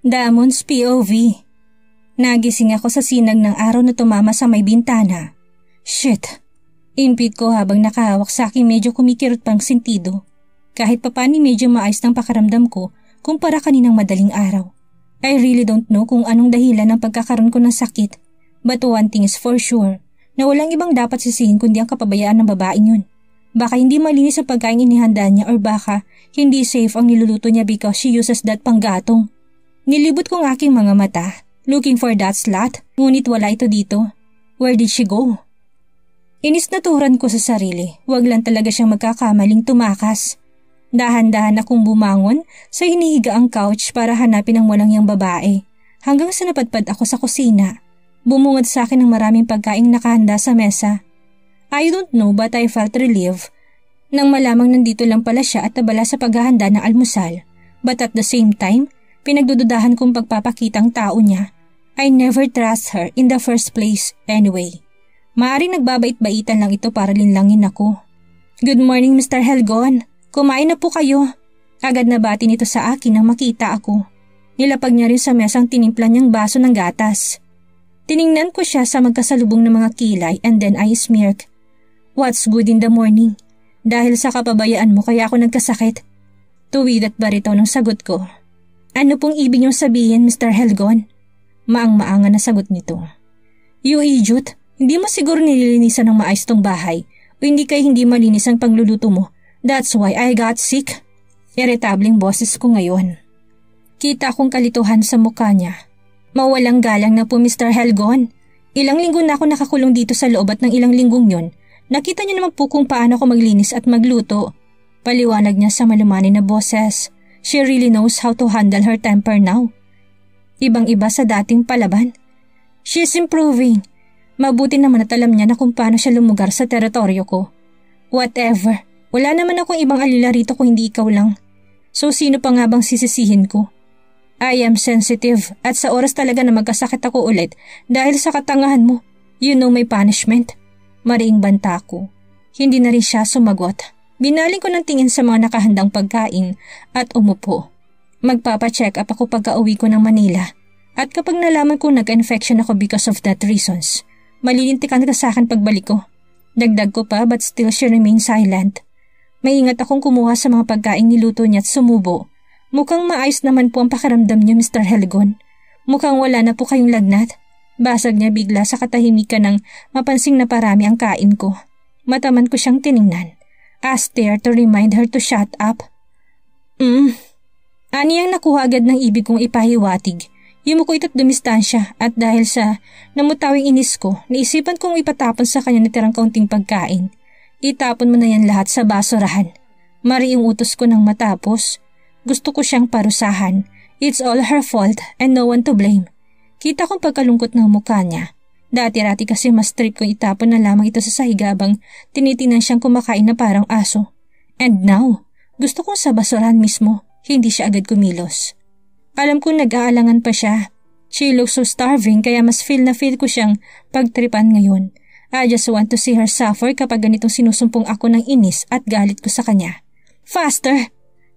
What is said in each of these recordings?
Damon's POV. Nagising ako sa sinag ng araw na tumama sa may bintana. Shit! Impit ko habang nakahawak sa aking medyo kumikirot pang sentido. Kahit papani medyo maayos ng pakaramdam ko kumpara kaninang madaling araw. I really don't know kung anong dahilan ng pagkakaroon ko ng sakit. But one thing is for sure, na walang ibang dapat sisihin kundi ang kapabayaan ng babaeng yun. Baka hindi malinis ang pagkain inihanda niya or baka hindi safe ang niluluto niya because she uses that panggatong. Nilibot ko ang aking mga mata, looking for that slut, ngunit wala ito dito. Where did she go? Inis na turan ko sa sarili, wag lang talaga siyang magkakamaling tumakas. Dahan-dahan akong bumangon sa hinihigaang couch para hanapin ang walang yang babae, hanggang sa napadpad ako sa kusina. Bumungad sa akin ng maraming pagkaing nakahanda sa mesa. I don't know but I felt relieved nang malamang nandito lang pala siya at abala sa paghahanda ng almusal. But at the same time, pinagdududahan kong pagpapakitang tao niya. I never trust her in the first place anyway. Maaaring nagbabait-baitan lang ito para linlangin ako. Good morning Mr. Helgon. Kumain na po kayo. Agad na bati nito sa akin nang makita ako. Nilapag niya rin sa mesang tinimpla niyang baso ng gatas. Tiningnan ko siya sa magkasalubong ng mga kilay and then I smirked. What's good in the morning? Dahil sa kapabayaan mo kaya ako nagkasakit. Tuwid at barito ng sagot ko. Ano pong ibig niyong sabihin, Mr. Helgon? Maang-maanga na sagot nito. You idiot, hindi mo siguro nililinisan ng maayos tong bahay o hindi kay hindi malinis ang pagluluto mo. That's why I got sick. Irritableng boses ko ngayon. Kita akong kalituhan sa mukha niya. Mawalang galang na po Mr. Helgon. Ilang linggo na ako nakakulong dito sa loob at ng ilang linggong yon. Nakita niyo naman po kung paano ako maglinis at magluto. Paliwanag niya sa malumanay na boses. She really knows how to handle her temper now. Ibang-iba sa dating palaban. She's improving. Mabuti naman at alam niya na kung paano siya lumugar sa teritoryo ko. Whatever. Wala naman akong ibang alila rito kung hindi ikaw lang. So sino pa nga bang sisisihin ko? I am sensitive at sa oras talaga na magkasakit ako ulit dahil sa katangahan mo. You know my punishment. Mariing banta ko. Hindi na rin siya sumagot. Binaling ko ng tingin sa mga nakahandang pagkain at umupo. Magpapa-check up ako pagka-uwi ko ng Manila. At kapag nalaman kong nag-infection ako because of that reasons, malilintikan ka sa akin pagbalik ko. Dagdag ko pa but still she remains silent. Maingat akong kumuha sa mga pagkain niluto niya at sumubo. Mukhang maayos naman po ang pakiramdam niyo Mr. Helgon. Mukhang wala na po kayong lagnat. Basag niya bigla sa katahimikan ng mapansing na parami ang kain ko. Mataman ko siyang tiningnan. Asked her to remind her to shut up. Ani ang nakuha agad ng ibig kong ipahiwatig. Yumuko ito't dumistansya at dahil sa namutawing inis ko, naisipan kong ipatapon sa kanya natirang kaunting pagkain. Itapon mo na yan lahat sa basurahan. Mariing utos ko nang matapos. Gusto ko siyang parusahan. It's all her fault and no one to blame. Kita kong pagkalungkot ng mukha niya. Dati-rati kasi mas trip kong itapon na lamang ito sa sahig habang tinitinan siyang kumakain na parang aso. And now, gusto kong sa basurahan mismo, hindi siya agad kumilos. Alam kong nag-aalangan pa siya. She looks so starving kaya mas feel ko siyang pagtripan ngayon. I just want to see her suffer kapag ganitong sinusumpong ako ng inis at galit ko sa kanya. Faster!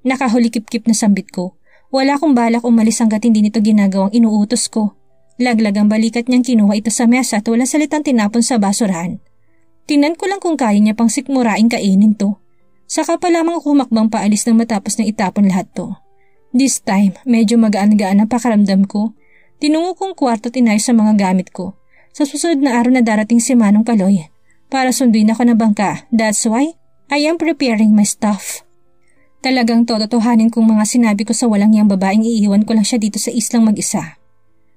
Nakahulikip-kip na sambit ko. Wala akong balak umalis hanggat hindi nito ginagawang inuutos ko. Laglag ang balikat niyang kinuha ito sa mesa at walang salitang tinapon sa basurahan. Tinan ko lang kung kaya niya pang sikmuraing kainin to. Saka pa lamang ako humakbang paalis nang matapos ng itapon lahat to. This time, medyo magaan-gaan ang pakaramdam ko. Tinungo kong kwarto at inayos sa mga gamit ko. Sa susunod na araw na darating si Manong Kaloy. Para sunduin ako na bangka. That's why I am preparing my stuff. Talagang tototohanin kong mga sinabi ko sa walang yang babaeng iiwan ko lang siya dito sa islang mag-isa.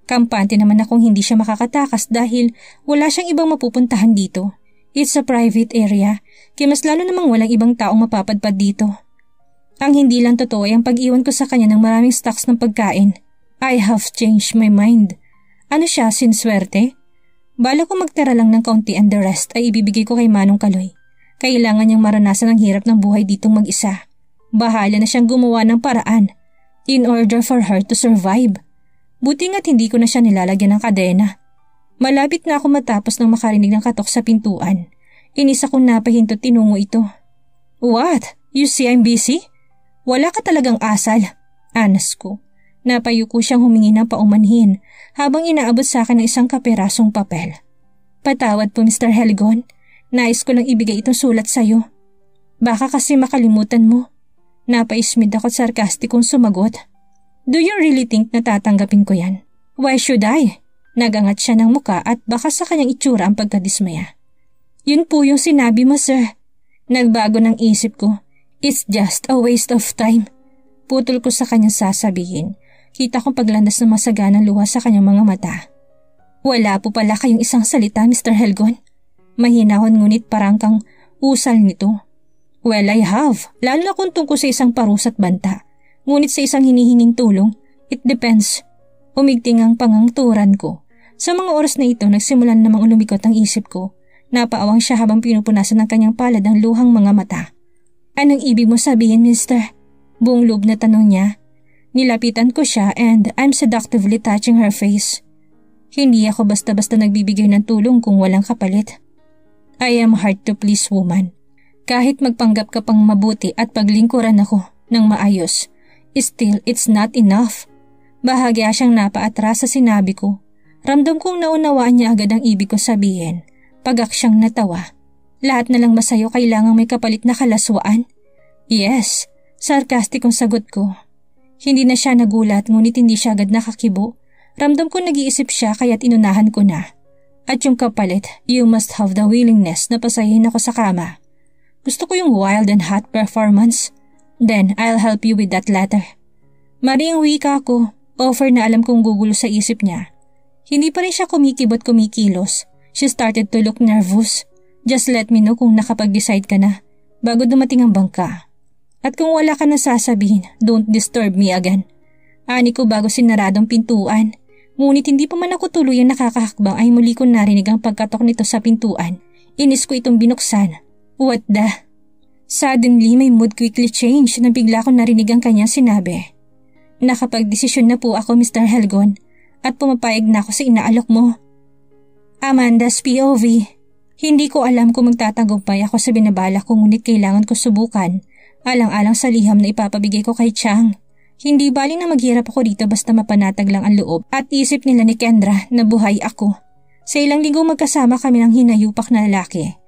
Kampante naman akong hindi siya makakatakas dahil wala siyang ibang mapupuntahan dito. It's a private area, kaya mas lalo namang walang ibang taong mapapadpad dito. Ang hindi lang totoo ay ang pag-iwan ko sa kanya ng maraming stocks ng pagkain. I have changed my mind. Ano siya, sinswerte? Bala ko magtira lang ng kaunti and the rest ay ibibigay ko kay Manong Kaloy. Kailangan niyang maranasan ang hirap ng buhay ditong mag-isa. Bahala na siyang gumawa ng paraan in order for her to survive. Buti nga't hindi ko na siya nilalagyan ng kadena. Malapit na ako matapos nang makarinig ng katok sa pintuan. Inis akong napahinto tinungo ito. What? You see I'm busy? Wala ka talagang asal. Anas ko. Napayuko siyang humingi ng paumanhin habang inaabot sa akin ng isang kaperasong papel. Patawad po Mr. Helgon, nais ko lang ibigay itong sulat sa'yo. Baka kasi makalimutan mo. Napaismid ako at sarkastikong sumagot. Do you really think na tatanggapin ko yan? Why should I? Nagangat siya ng muka at baka sa kanyang itsura ang pagkadismaya. Yun po yung sinabi mo, sir. Nagbago ng isip ko. It's just a waste of time. Putol ko sa kanyang sasabihin. Kita kong paglandas ng masaganang luha sa kanyang mga mata. Wala po pala kayong isang salita, Mr. Helgon. Mahinahon ngunit parang kang usal nito. Well, I have. Lalo na kung tungkol sa isang parusa't banta. Ngunit sa isang hinihinging tulong, it depends. Umigting ang pangangturan ko. Sa mga oras na ito, nagsimulan namang lumikot ang isip ko. Napaawang siya habang pinupunasan ng kanyang palad ang luhang mga mata. Anong ibig mo sabihin, mister? Buong loob na tanong niya. Nilapitan ko siya and I'm seductively touching her face. Hindi ako basta-basta nagbibigay ng tulong kung walang kapalit. I am hard to please woman. Kahit magpanggap ka pang mabuti at paglingkuran ako ng maayos, still it's not enough. Bahagya siyang napaatras sa sinabi ko. Ramdam kong naunawaan niya agad ang ibig ko sabihin. Pagak siyang natawa. Lahat na lang ba sa'yo kailangang may kapalit na kalaswaan? Yes, sarkastikong sagot ko. Hindi na siya nagulat ngunit hindi siya agad nakakibo. Ramdam ko nag-iisip siya kaya't inunahan ko na. At yung kapalit, you must have the willingness na pasahin ako sa kama. Gusto ko yung wild and hot performance. Then I'll help you with that latter. Maring wika ko, offer na alam kong gugulo sa isip niya. Hindi pa rin siya kumikibot kumikilos. She started to look nervous. Just let me know kung nakapag-decide ka na bago dumating ang bangka. At kung wala ka na sasabihin, don't disturb me again. Ani ko bago sinaradong pintuan. Ngunit hindi pa man ako tuluyang nakakahakbang ay muli ko narinig ang pagkatok nito sa pintuan. Inis ko itong binuksan. What the? Suddenly, my mood quickly changed na bigla ko narinig ang kanyang sinabi. Nakapag-desisyon na po ako, Mr. Helgon, at pumapayag na ako sa inaalok mo. Amanda's POV. Hindi ko alam kung magtatagumpay ako sa binabala ko ngunit kailangan ko subukan. Alang-alang sa liham na ipapabigay ko kay Chang. Hindi baling na maghirap ako dito basta mapanatag lang ang loob at isip nila ni Kendra na buhay ako. Sa ilang linggo magkasama kami ng hinayupak na lalaki.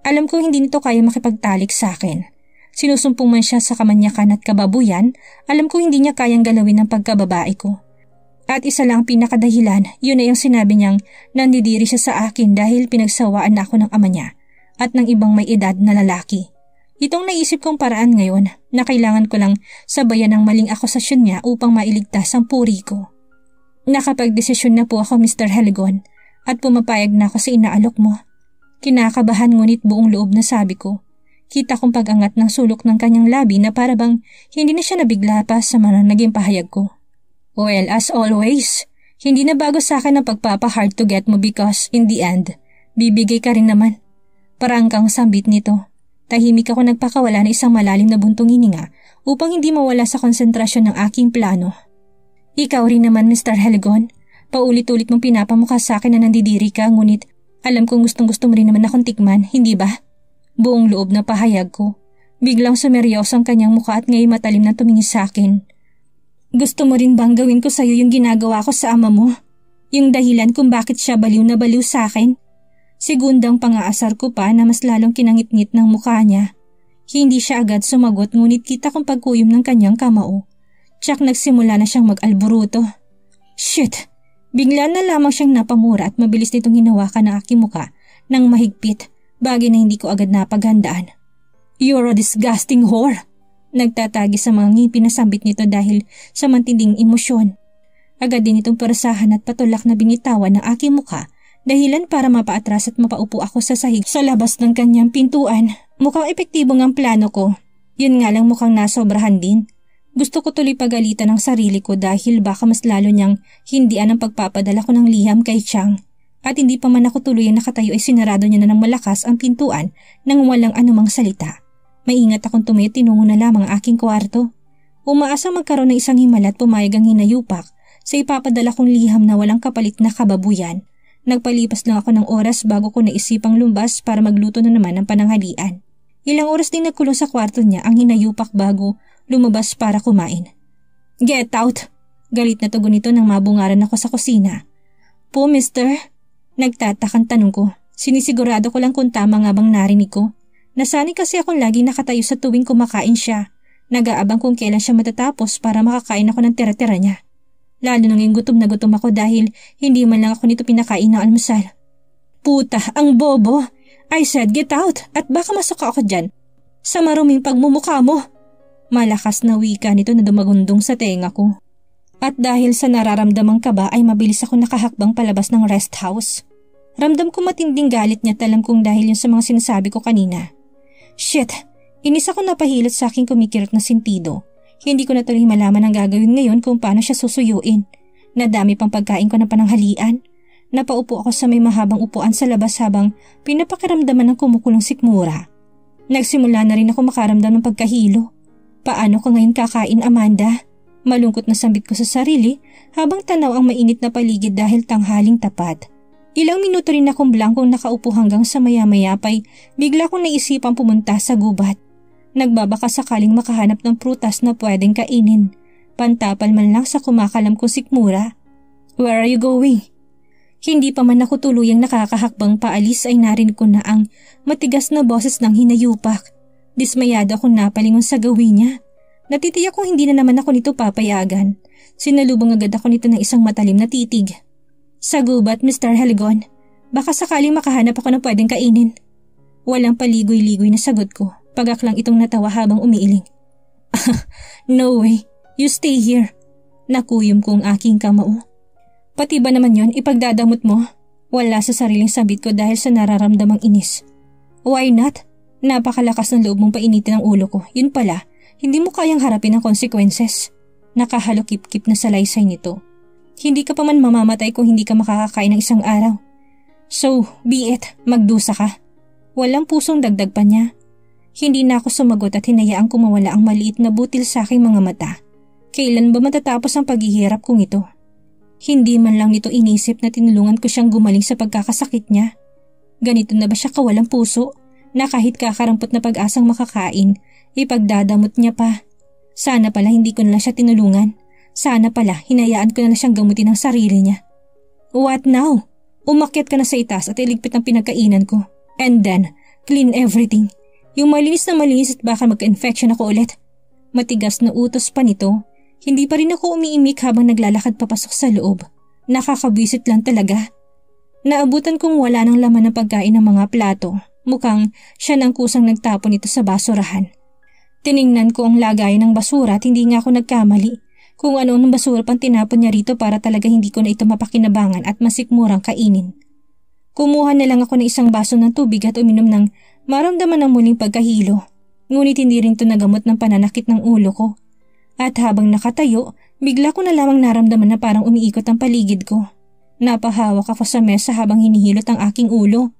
Alam kong hindi nito kaya makipagtalik sa akin. Sinusumpong man siya sa kamanyakan at kababuyan, alam kong hindi niya kayang galawin ang pagkababae ko. At isa lang ang pinakadahilan, yun na yung sinabi niyang nandidiri siya sa akin dahil pinagsawaan na ako ng ama niya at ng ibang may edad na lalaki. Itong naisip kong paraan ngayon na kailangan ko lang sabayan ang maling akusasyon niya upang mailigtas ang puri ko. Nakapagdesisyon na po ako, Mr. Helgon, at pumapayag na ako sa inaalok mo. Kinakabahan ngunit buong loob na sabi ko. Kita kong pag-angat ng sulok ng kanyang labi na parabang hindi na siya nabigla pa sa mga naging pahayag ko. Well, as always, hindi na bago sa akin ang pagpapa-hard to get mo because in the end, bibigay ka rin naman. Parang kang sambit nito. Tahimik ako nagpakawala ng isang malalim na buntong hininga upang hindi mawala sa konsentrasyon ng aking plano. Ikaw rin naman, Mr. Helgon. Paulit-ulit mong pinapamukha sa akin na nandidiri ka ngunit alam kong gustong-gusto mo rin naman akong tikman, hindi ba? Buong loob na pahayag ko. Biglang sumeryoso ang kanyang mukha at ngayon matalim na tumingin sa akin. Gusto mo rin bang gawin ko sa'yo yung ginagawa ko sa ama mo? Yung dahilan kung bakit siya baliw na baliw sa akin? Segundang pangaasar ko pa na mas lalong kinangit-ngit ng mukha niya. Hindi siya agad sumagot ngunit kita kong pagkuyom ng kanyang kamao. Tsak nagsimula na siyang mag-alburuto. Shit! Bigla na lamang siyang napamura at mabilis nitong hinawakan ng aking muka ng mahigpit, bagay na hindi ko agad napaghandaan. You're a disgusting whore! Nagtatagi sa mga ngipin na sambit nito dahil sa matinding emosyon. Agad din itong parasahan at patulak na binitawan ng aking muka dahilan para mapaatras at mapaupo ako sa sahig sa labas ng kanyang pintuan. Mukhang epektibo ngang plano ko. Yun nga lang mukhang nasobrahan din. Gusto ko tuloy pagalitan ng sarili ko dahil baka mas lalo niyang hindian ang pagpapadala ko ng liham kay Chang. At hindi pa man ako tuluyang nakatayo ay sinarado niya na ng malakas ang pintuan nang walang anumang salita. Maingat akong tumayo tinungo na lamang ang aking kwarto. Umaasang magkaroon ng isang himala at pumayag ang hinayupak sa ipapadala kong liham na walang kapalit na kababuyan. Nagpalipas lang ako ng oras bago ko naisipang lumbas para magluto na naman ng pananghalian. Ilang oras din nagkulong sa kwarto niya ang hinayupak bago lumabas para kumain. Get out! Galit na tugon nito nang mabungaran ako sa kusina. Po, mister? Nagtatakang tanong ko. Sinisigurado ko lang kung tama nga bang narinig ko. Nasanay kasi akong lagi nakatayo sa tuwing kumakain siya. Nag-aabang kung kailan siya matatapos para makakain ako ng tira-tira niya. Lalo nang gutom na gutom ako dahil hindi man lang ako nito pinakain ng almusal. Puta, ang bobo! I said get out at baka masuka ako dyan. Sa maruming pagmumukha mo. Malakas na wika nito na dumagundong sa tenga ko. At dahil sa nararamdamang kaba ay mabilis ako nakahakbang palabas ng rest house. Ramdam ko matinding galit niya, talam kong dahil yun sa mga sinasabi ko kanina. Shit! Inis ako napahilot sa aking kumikirot na sentido. Hindi ko na tuloy malaman ang gagawin ngayon kung paano siya susuyuin. Nadami pang pagkain ko ng pananghalian. Napaupo ako sa may mahabang upuan sa labas habang pinapakiramdaman ng kumukulong sikmura. Nagsimula na rin ako makaramdam ng pagkahilo. Paano ko ngayon kakain, Amanda? Malungkot na sambit ko sa sarili habang tanaw ang mainit na paligid dahil tanghaling tapat. Ilang minuto rin akong blankong nakaupo hanggang sa maya-maya pa'y bigla kong naisipang pumunta sa gubat. Nagbabaka sakaling makahanap ng prutas na pwedeng kainin. Pantapal man lang sa kumakalam kong sikmura. Where are you going? Hindi pa man ako tuluyang nakakahakbang paalis ay narinig ko na ang matigas na boses ng hinayupak. Dismayado akong napalingon sa gawin niya. Natitiyak kong hindi na naman ako nito papayagan. Sinalubong agad ako nito ng isang matalim na titig. Sa gubat, Mr. Helgon. Baka sakaling makahanap ako ng pwedeng kainin. Walang paligoy-ligoy na sagot ko. Pagaklang itong natawa habang umiiling. No way. You stay here. Nakuyom ko ang aking kamao. Pati ba naman yon ipagdadamot mo? Wala sa sariling sabit ko dahil sa nararamdamang inis. Why not? Napakalakas ng loob mong painitin ang ulo ko. Yun pala, hindi mo kayang harapin ang consequences. Nakahalokip-kip na salaysay nito. Hindi ka pa man mamamatay kung hindi ka makakakain ng isang araw. So, be it, magdusa ka. Walang pusong dagdag pa niya. Hindi na ako sumagot at hinayaang kumawala ang maliit na butil sa aking mga mata. Kailan ba matatapos ang paghihirap kong ito? Hindi man lang nito inisip na tinulungan ko siyang gumaling sa pagkakasakit niya. Ganito na ba siya kawalang puso na kahit kakarampot na pag-asang makakain, ipagdadamot niya pa? Sana pala hindi ko na lang siya tinulungan. Sana pala hinayaan ko na lang siyang gamutin ang sarili niya. What now? Umakyat ka na sa itaas at iligpit ang pinagkainan ko. And then, clean everything. Yung malinis na malinis at baka magka-infection ako ulit. Matigas na utos pa nito. Hindi pa rin ako umiimik habang naglalakad papasok sa loob. Nakakabwisit lang talaga. Naabutan kong wala ng laman ng pagkain ng mga plato. Mukhang siya nang kusang nagtapon ito sa basurahan. Tiningnan ko ang lagayan ng basura at hindi nga ako nagkamali. Kung ano-anong basura pang tinapon niya rito para talaga hindi ko na ito mapakinabangan at masikmurang kainin. Kumuha na lang ako ng isang baso ng tubig at uminom ng maramdaman ng muling pagkahilo. Ngunit hindi rin ito nagamot ng pananakit ng ulo ko. At habang nakatayo, bigla ko na lamang naramdaman na parang umiikot ang paligid ko. Napahawak ako sa mesa habang hinihilot ang aking ulo.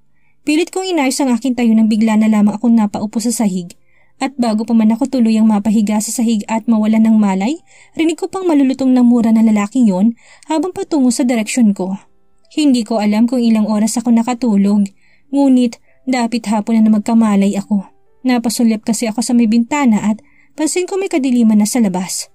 Pilit kong inayos ang aking tayo nang bigla na lamang akong napaupo sa sahig. At bago pa man ako tuluyang mapahiga sa sahig at mawalan ng malay, rinig ko pang malulutong na mura na lalaking yon habang patungo sa direksyon ko. Hindi ko alam kung ilang oras ako nakatulog, ngunit dapit hapon na magkamalay ako. Napasulyap kasi ako sa may bintana at pansin ko may kadiliman na sa labas.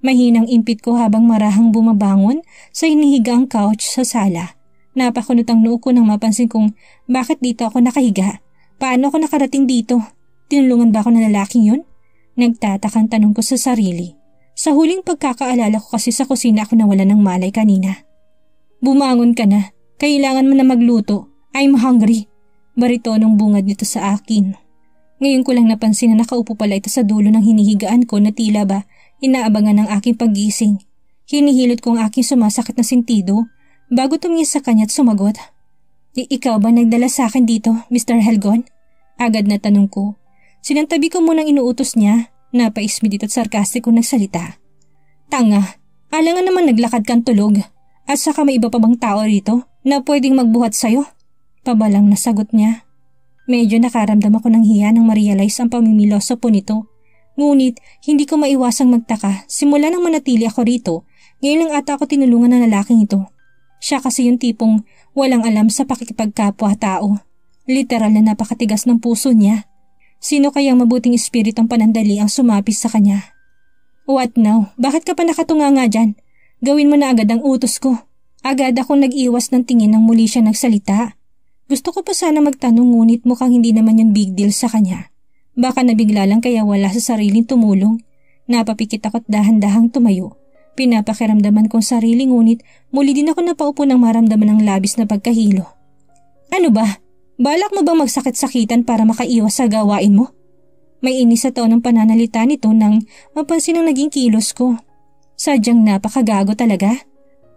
Mahinang impit ko habang marahang bumabangon sa hinihigang couch sa sala. Napakunot ang noo ko nang mapansin kong bakit dito ako nakahiga. Paano ako nakarating dito? Tinulungan ba ako ng lalaking yun? Nagtatakang tanong ko sa sarili. Sa huling pagkakaalala ko kasi sa kusina ako nawalan ng malay kanina. Bumangon ka na. Kailangan mo na magluto. I'm hungry. Baritonong bungad nito sa akin. Ngayon ko lang napansin na nakaupo pala ito sa dulo ng hinihigaan ko na tila ba inaabangan ng aking paggising. Hinihilot ko ang aking sumasakit na sentido bago tumingin sa kanya at sumagot. Ikaw ba nagdala sa akin dito, Mr. Helgon? Agad na tanong ko. Sinantabi ko munang inuutos niya. Napaismid at sarkastiko nagsalita. Tanga, alangan naman naglakad kang tulog. At saka may iba pa bang tao rito na pwedeng magbuhat sa'yo? Pabalang nasagot niya. Medyo nakaramdam ako ng hiya nang ma-realize ang pamimiloso po nito. Ngunit hindi ko maiwasang magtaka simula nang manatili ako rito. Ngayon lang ata ako tinulungan ng lalaking ito. Siya kasi yung tipong walang alam sa pakikipagkapwa-tao. Literal na napakatigas ng puso niya. Sino kayang mabuting espiritong panandali ang sumapis sa kanya? What now? Bakit ka pa nakatunganga dyan? Gawin mo na agad ang utos ko. Agad akong nag-iwas ng tingin nang muli siya nagsalita. Gusto ko pa sana magtanong ngunit mukhang hindi naman yan big deal sa kanya. Baka nabigla lang kaya wala sa sariling tumulong. Napapikit ako't dahan-dahang tumayo. Pinapakiramdaman kong sarili ngunit muli din ako napaupo nang maramdaman ng labis na pagkahilo. Ano ba? Balak mo bang magsakit-sakitan para makaiwas sa gawain mo? May inis sa taon ng pananalita nito nang mapansin ang naging kilos ko. Sadyang napakagago talaga.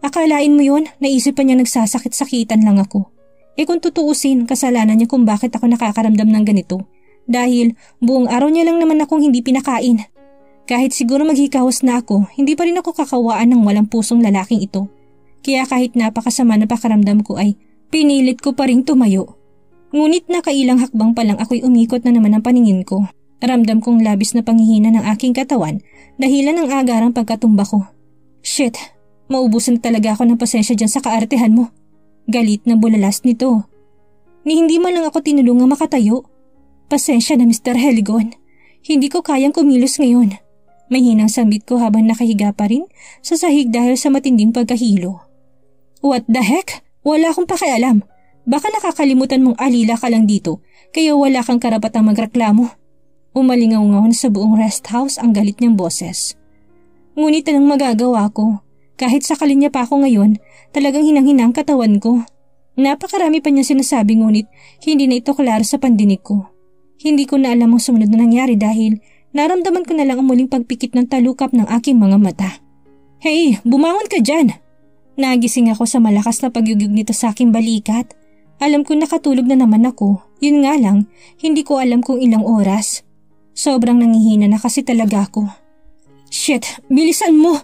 Akalain mo yun, naisip pa niya nagsasakit-sakitan lang ako. Kung tutuusin, kasalanan niya kung bakit ako nakakaramdam ng ganito. Dahil buong araw niya lang naman akong hindi pinakain. Kahit siguro maghikahos na ako, hindi pa rin ako kakawaan ng walang pusong lalaking ito. Kaya kahit napakasama na pakaramdam ko ay pinilit ko pa rin tumayo. Ngunit nakailang hakbang pa lang ako'y umikot na naman ang paningin ko. Ramdam kong labis na panghihina ng aking katawan dahilan ng agarang pagkatumba ko. Shit, maubusan na talaga ako ng pasensya dyan sa kaartehan mo. Galit na bulalas nito. Ni hindi man lang ako tinulungang makatayo. Pasensya na Mr. Heligon. Hindi ko kayang kumilos ngayon. Mahinang sambit ko habang nakahiga pa rin sa sahig dahil sa matinding pagkahilo. What the heck? Wala akong pakialam. Baka nakakalimutan mong alila ka lang dito kaya wala kang karapatang magreklamo. Umalingaw-ngaw sa buong rest house ang galit niyang boses. Ngunit anong magagawa ko? Kahit sakalin niya pa ako ngayon, talagang hinang-hina ang katawan ko. Napakarami pa niya sinasabi ngunit hindi na ito klaro sa pandinig ko. Hindi ko na alam ang sumunod na nangyari dahil naramdaman ko na lang ang muling pagpikit ng talukap ng aking mga mata. Hey, bumangon ka dyan! Nagising ako sa malakas na pagyugig nito sa aking balikat. Alam ko nakatulog na naman ako, yun nga lang, hindi ko alam kung ilang oras. Sobrang nangihina na kasi talaga ako. Shit, bilisan mo!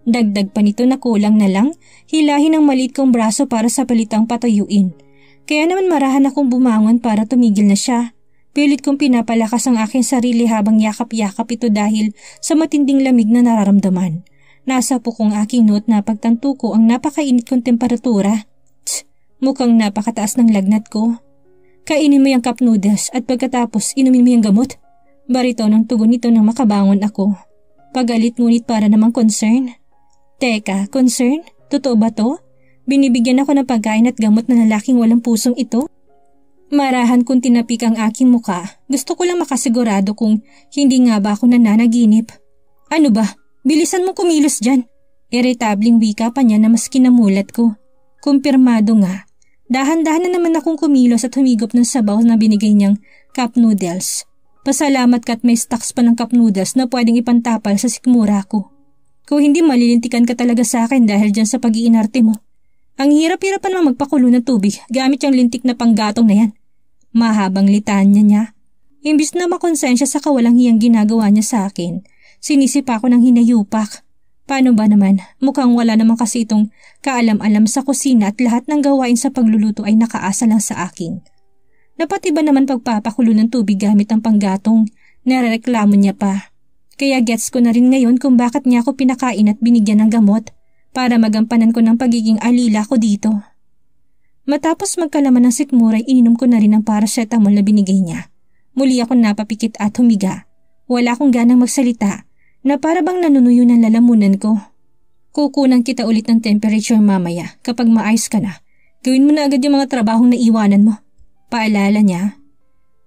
Dagdag pa nito na kulang na lang, hilahin ang maliit kong braso para sa palitang patayuin. Kaya naman marahan akong bumangon para tumigil na siya. Pilit kong pinapalakas ang aking sarili habang yakap-yakap ito dahil sa matinding lamig na nararamdaman. Nasa pukong aking note na pagtanto ko ang napakainit kong temperatura. Mukhang napakataas ng lagnat ko. Kainin mo yung cup noodles at pagkatapos inumin mo yung gamot. Barito ng tugon nito nang makabangon ako. Pagalit ngunit para namang concern. Teka, concern? Totoo ba to? Binibigyan ako ng pagkain at gamot na lalaking walang pusong ito? Marahan kong tinapik ang aking muka. Gusto ko lang makasigurado kung hindi nga ba ako nananaginip. Ano ba? Bilisan mo kumilos dyan. Irritabling wika pa niya na mas kinamulat ko. Kumpirmado nga. Dahan-dahan na naman akong kumilos at humigop ng sabaw na binigay niyang cup noodles. Pasalamat ka at may stocks pa ng cup noodles na pwedeng ipantapal sa sikmura ko. Kung hindi malilintikan ka talaga sa akin dahil dyan sa pag-iinarte mo. Ang hirap-hirap pa naman magpakulo ng tubig gamit yung lintik na panggatong na yan. Mahabang litanya niya. Imbis na makonsensya sa kawalang hiyang ginagawa niya sa akin, sinisipa ko ng hinayupak. Paano ba naman? Mukhang wala naman kasi itong kaalam-alam sa kusina at lahat ng gawain sa pagluluto ay nakaasa lang sa akin. Dapat iba naman pagpapakulo ng tubig gamit ang panggatong, narereklamo niya pa. Kaya gets ko na rin ngayon kung bakit niya ako pinakain at binigyan ng gamot para magampanan ko ng pagiging alila ko dito. Matapos magkalaman ng sikmura ay ininom ko na rin ang paracetamol na binigay niya. Muli ako napapikit at humiga. Wala akong ganang magsalita na para bang nanunuyo ng lalamunan ko. Kukunan kita ulit ng temperature mamaya kapag maayos ka na. Gawin mo na agad yung mga trabahong naiwanan mo. Paalala niya.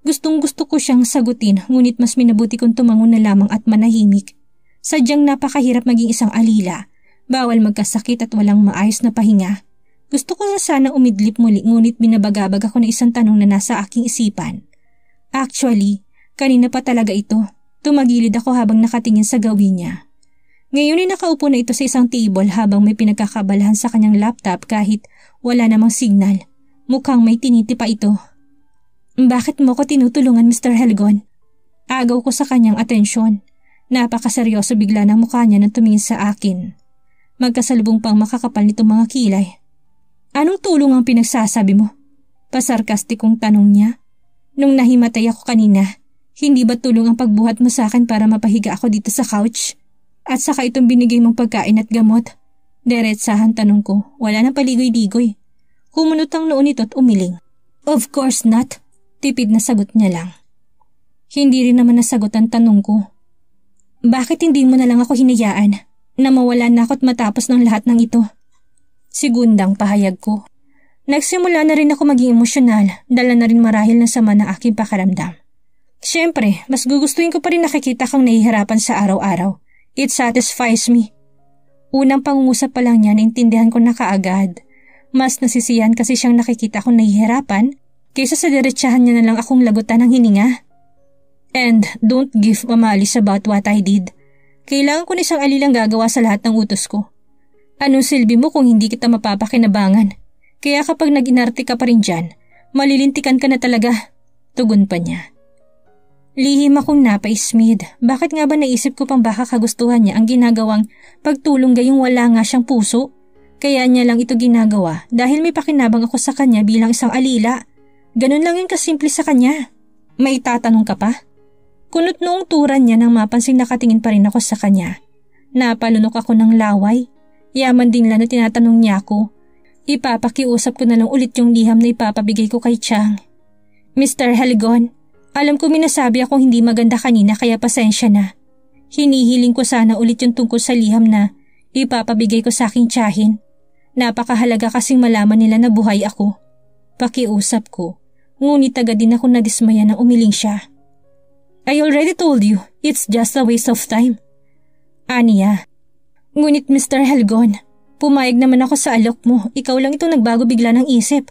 Gustong-gusto ko siyang sagutin ngunit mas minabuti kong tumangon na lamang at manahimik. Sadyang napakahirap maging isang alila. Bawal magkasakit at walang maayos na pahinga. Gusto ko na sana umidlip muli ngunit binabagabag ako ng isang tanong na nasa aking isipan. Actually, kanina pa talaga ito. Tumagilid ako habang nakatingin sa gawin niya. Ngayon ay nakaupo na ito sa isang table habang may pinagkakabalahan sa kanyang laptop kahit wala namang signal. Mukhang may tiniti pa ito. Bakit mo ko tinutulungan, Mr. Helgon? Agaw ko sa kanyang atensyon. Napakaseryoso bigla ng mukha niya nang tumingin sa akin. Magkasalubong pang makakapal nitong mga kilay. Anong tulong ang pinagsasabi mo? Pasarkastikong tanong niya. Nung nahimatay ako kanina, hindi ba tulong ang pagbuhat mo sa akin para mapahiga ako dito sa couch? At saka itong binigay mong pagkain at gamot? Diretsahan tanong ko, wala nang paligoy-ligoy. Kumunot ang noon nito at umiling. Of course not. Tipid na sagot niya lang. Hindi rin naman nasagot ang tanong ko. Bakit hindi mo na lang ako hinayaan na mawala na ako at matapos ng lahat ng ito? Segundang pahayag ko. Nagsimula na rin ako maging emosyonal, dala na rin marahil ng sama ng aking pakiramdam. Siyempre, mas gugustuhin ko pa rin nakikita kang nahihirapan sa araw-araw. It satisfies me. Unang pangungusap pa lang niya, naintindihan ko na kaagad. Mas nasisiyahan kasi siyang nakikita akong nahihirapan kaysa sa diretsahan niya na lang akong lagutan ng hininga. And don't give mamalis about what I did. Kailangan ko na isang alilang gagawa sa lahat ng utos ko. Anong silbi mo kung hindi kita mapapakinabangan? Kaya kapag nag-inarte ka pa rin dyan, malilintikan ka na talaga. Tugon pa niya. Lihim akong napaismid. Bakit nga ba naisip ko pang baka kagustuhan niya ang ginagawang pagtulong gayong wala nga siyang puso? Kaya niya lang ito ginagawa dahil may pakinabang ako sa kanya bilang isang alila. Ganun lang yung kasimple sa kanya. May tatanong ka pa? Kunot noong turan niya nang mapansing nakatingin pa rin ako sa kanya. Napalunok ako ng laway. Yaman din lang na tinatanong niya ako. Ipapakiusap ko na lang ulit yung liham na ipapabigay ko kay Chang. Mr. Helgon, alam ko minasabi akong hindi maganda kanina kaya pasensya na. Hinihiling ko sana ulit yung tungkol sa liham na ipapabigay ko sa aking tiyahin. Napakahalaga kasing malaman nila na buhay ako. Pakiusap ko, ngunit agad din ako nadismaya na umiling siya. I already told you, it's just a waste of time. Aniya. Ngunit Mr. Helgon, pumayag naman ako sa alok mo, ikaw lang ito nagbago bigla ng isip.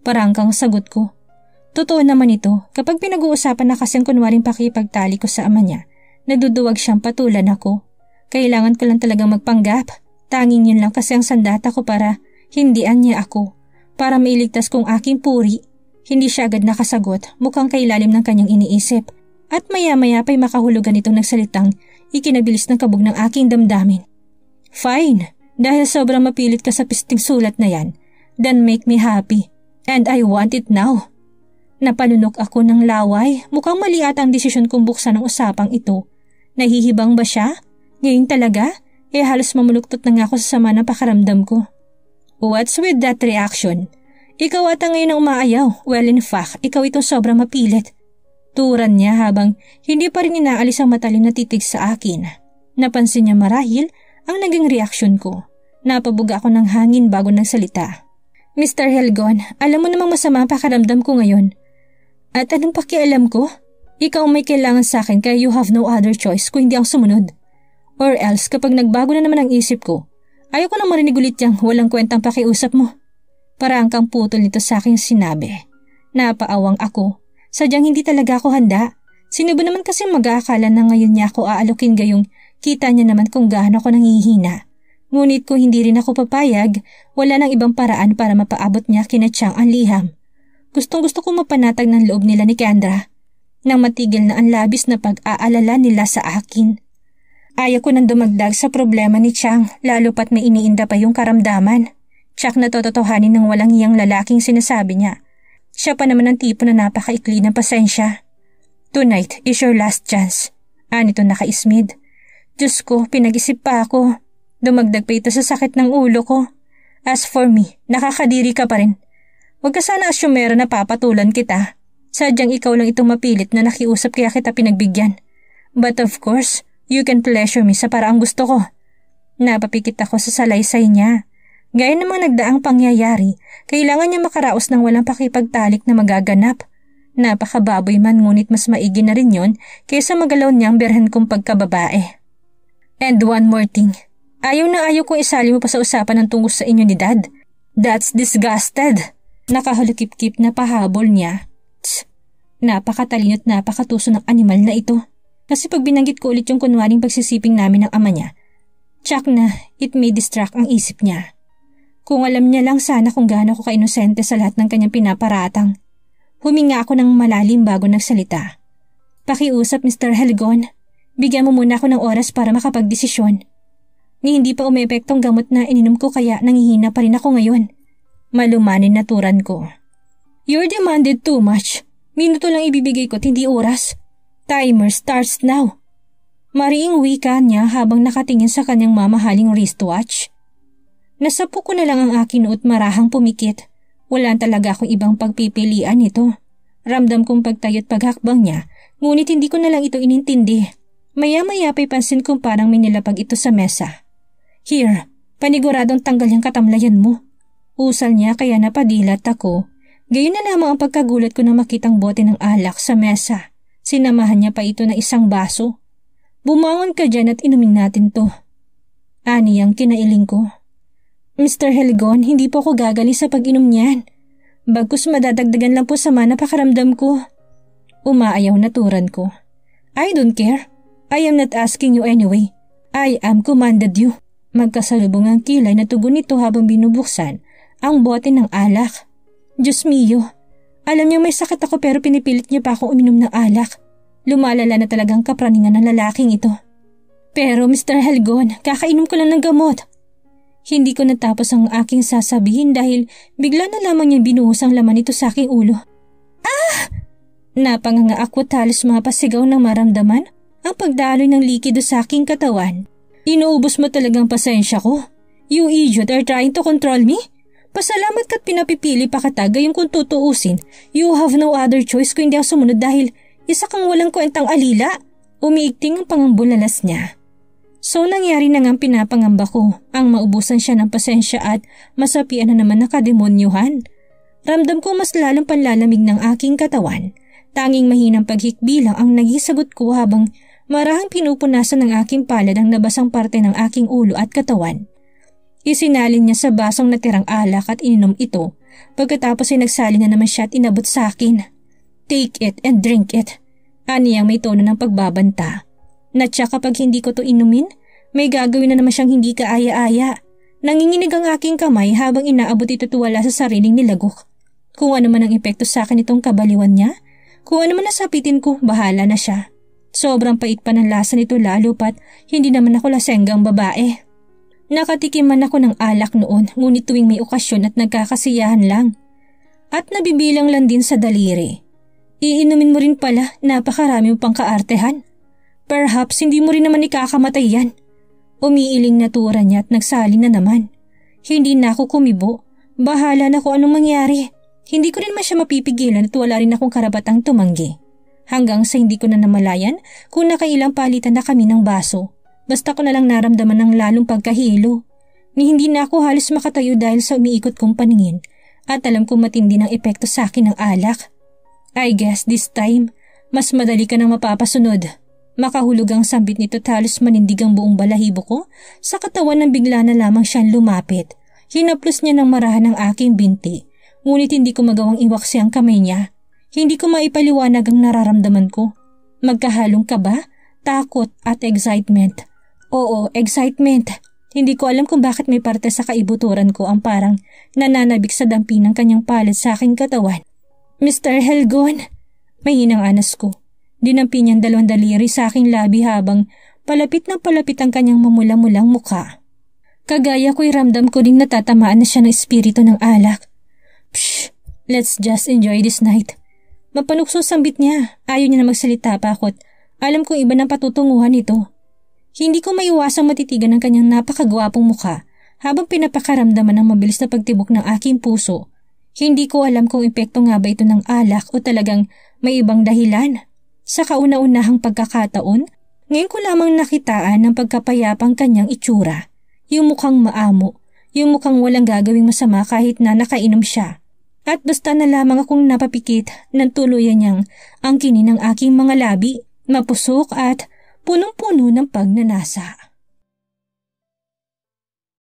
Parangkang sagot ko. Totoo naman ito, kapag pinag-uusapan na kasing kunwaring pakipagtali ko sa ama niya, naduduwag siyang patulan ako. Kailangan ko lang talagang magpanggap. Tanging yun lang kasi ang sandata ko para hindian niya ako. Para mailigtas kong aking puri. Hindi siya agad nakasagot, mukhang kailalim ng kanyang iniisip. At maya-maya pa'y makahulugan itong nagsalitang ikinabilis ng kabog ng aking damdamin. Fine, dahil sobrang mapilit ka sa pisting sulat na yan, then make me happy. And I want it now. Napalunok ako ng laway, mukhang mali ata ang desisyon kong buksan ang usapang ito. Nahihibang ba siya? Ngayon talaga? Halos mamuluktot na nga ako sa sama ng pakaramdam ko. What's with that reaction? Ikaw ata ngayon ang umaayaw. Well, in fact, ikaw itong sobrang mapilit. Turan niya habang hindi pa rin inaalis ang matalim na titig sa akin. Napansin niya marahil ang naging reaksyon ko. Napabuga ako ng hangin bago nagsalita. Mr. Helgon, alam mo namang masama ang pakaramdam ko ngayon. At anong pakialam ko? Ikaw may kailangan sa akin kaya you have no other choice kung hindi ang sumunod. Or else kapag nagbago na naman ang isip ko, ayaw ko nang marinig ulit yung walang kwentang pakiusap mo. Parang kang putol nito sa aking sinabi. Napaawang ako. Sadyang hindi talaga ako handa. Sino ba naman kasi mag-aakala na ngayon niya ako aalukin gayong kita niya naman kung gaano ako nangihina. Ngunit kung hindi rin ako papayag, wala nang ibang paraan para mapaabot niya kina Chang ang liham. Gustong-gusto ko mapanatag ng loob nila ni Kendra nang matigil na ang labis na pag-aalala nila sa akin. Ayaw ko nang dumagdag sa problema ni Chang lalo pat may iniinda pa yung karamdaman. Tsak na tototohanin ng walang iyang lalaking sinasabi niya. Siya pa naman ang tipo na napakaikli ng pasensya. Tonight is your last chance. Anito nakaismid. Diyos ko, pinag-isip pa ako. Dumagdag pa ito sa sakit ng ulo ko. As for me, nakakadiri ka pa rin. Huwag ka sana asyumero na papatulan kita. Sadyang ikaw lang itong mapilit na nakiusap kaya kita pinagbigyan. But of course, you can pleasure me sa paraang gusto ko. Napapikit ako sa salaysay niya. Gaya ng mga nagdaang pangyayari, kailangan niya makaraos ng walang pakipagtalik na magaganap. Napakababoy man ngunit mas maigi na rin yon kaysa magalaw niyang berhen kong pagkababae. And one more thing, ayaw na ayaw kong isali mo pa sa usapan ng tungkol sa inyo ni Dad. That's disgusted. Nakahulukip-kip na pahabol niya. Tss, napakatalino't napakatuso ng animal na ito. Kasi pag binanggit ko ulit yung kunwaring pagsisiping namin ng ama niya, tsak na it may distract ang isip niya. Kung alam niya lang sana kung gaano ko ka-inosente sa lahat ng kanyang pinaparatang. Huminga ako ng malalim bago nagsalita. Pakiusap Mr. Helgon, bigyan mo muna ako ng oras para makapagdesisyon. Ni hindi pa umepektong gamot na ininom ko kaya nangihina pa rin ako ngayon. Malumanin na turan ko. You're demanded too much. Minuto lang ibibigay ko at hindi oras. Timer starts now. Mariing wika niya habang nakatingin sa kanyang mamahaling wristwatch. Nasapo ko na lang ang aking noot marahang pumikit. Wala talaga akong ibang pagpipilian nito. Ramdam kong pagtayo't paghakbang niya, ngunit hindi ko na lang ito inintindi. Maya-maya pa'y pansin kong parang may nilapag ito sa mesa. Here, paniguradong tanggal yung katamlayan mo. Usal niya kaya napadilat ako. Gayon na lamang ang pagkagulat ko na makitang bote ng alak sa mesa. Sinamahan niya pa ito ng isang baso. Bumangon ka dyan at inumin natin to. Ani ang kinailing ko. Mr. Helgon, hindi po ako gagaling sa pag-inom niyan. Bagkus madadagdagan lang po sa napakaramdam ko. Umaayaw na turan ko. I don't care. I am not asking you anyway. I am commanded you. Magkasalubong ang kilay na tugon nito habang binubuksan ang bote ng alak. Diyos mio, alam niya may sakit ako pero pinipilit niya pa ako uminom ng alak. Lumalala na talagang kapraningan ng lalaking ito. Pero Mr. Helgon, kakainom ko lang ng gamot. Hindi ko natapos ang aking sasabihin dahil bigla na lamang niya binuhos ang laman nito sa aking ulo. Ah! Napanganga ako at halos mapasigaw ng maramdaman ang pagdaloy ng likido sa aking katawan. Inuubos mo talagang pasensya ko. You idiot are trying to control me? Pasalamat ka't pinapipili pa kita gayong kung tutuusin. You have no other choice kung hindi ako sumunod dahil isa kang walang kwentang alila. Umiigting ang pangambulalas niya. So nangyari na ngang pinapangamba ko ang maubusan siya ng pasensya at masapian na naman nakademonyuhan. Ramdam ko mas lalong panlalamig ng aking katawan. Tanging mahinang paghikbilang ang nagisagot ko habang marahang pinupunasan ng aking palad ang nabasang parte ng aking ulo at katawan. Isinalin niya sa basong natirang alak at ininom ito. Pagkatapos ay nagsali na naman siya at inabot sa akin. Take it and drink it. Aniyang may tono ng pagbabanta. Natya kapag hindi ko to inumin, may gagawin na naman siyang hindi kaaya-aya. Nanginginig ang aking kamay habang inaabot ito tuwala sa sariling nilagok. Kung ano man ang epekto sa akin itong kabaliwan niya, kung ano man nasapitin ko, bahala na siya. Sobrang pait pa ng lasa nito lalo pat hindi naman ako lasenggang babae. Nakatikim man ako ng alak noon ngunit tuwing may okasyon at nagkakasiyahan lang. At nabibilang lang din sa daliri. Iinumin mo rin pala, napakarami mo pang kaartehan. Perhaps hindi mo rin naman ikakamatay yan. Umiiling na tura niya at nagsali na naman. Hindi na ako kumibo. Bahala na kung anong mangyari. Hindi ko rin man siya mapipigilan at wala rin akong karapatang tumanggi. Hanggang sa hindi ko na namalayan kung nakailang palitan na kami ng baso. Basta ko na lang naramdaman ng lalong pagkahilo. Ni hindi na ako halos makatayo dahil sa umiikot kong paningin at alam kong matindi ng epekto sa akin ng alak. I guess this time, mas madali ka nang mapapasunod. Makahulog ang sambit nito at halos manindig ang buong balahibo ko sa katawan ng bigla na lamang siyang lumapit. Hinaplos niya ng marahan ang aking binti, ngunit hindi ko magawang iwaksi ang kamay niya. Hindi ko maipaliwanag ang nararamdaman ko. Magkahalong kaba, takot at excitement. Oo, excitement. Hindi ko alam kung bakit may parte sa kaibuturan ko ang parang nananabik sa dampi ng kanyang palad sa aking katawan. Mr. Helgon, may hinang anas ko. Dinampi niyang dalawang daliri sa aking labi habang palapit ang kanyang mamula-mulang mukha. Kagaya ko'y ramdam ko ding natatamaan na siya ng espiritu ng alak. Pshh, let's just enjoy this night. Mapanukso sambit niya. Ayaw niya na magsalita pa ako't alam kong iba ng patutunguhan ito. Hindi ko maiwasang matitigan ang kanyang napakagwapong mukha habang pinapakaramdaman ng mabilis na pagtibok ng aking puso. Hindi ko alam kung epekto nga ba ito ng alak o talagang may ibang dahilan. Sa kauna-unahang pagkakataon, ngayon ko lamang nakitaan ng pagkapayapang kanyang itsura. Yung mukhang maamo, yung mukhang walang gagawing masama kahit na nakainom siya. At basta na lamang akong napapikit ng tuluyan niyang angkinin ng aking mga labi, mapusok at punong-puno ng pagnanasa.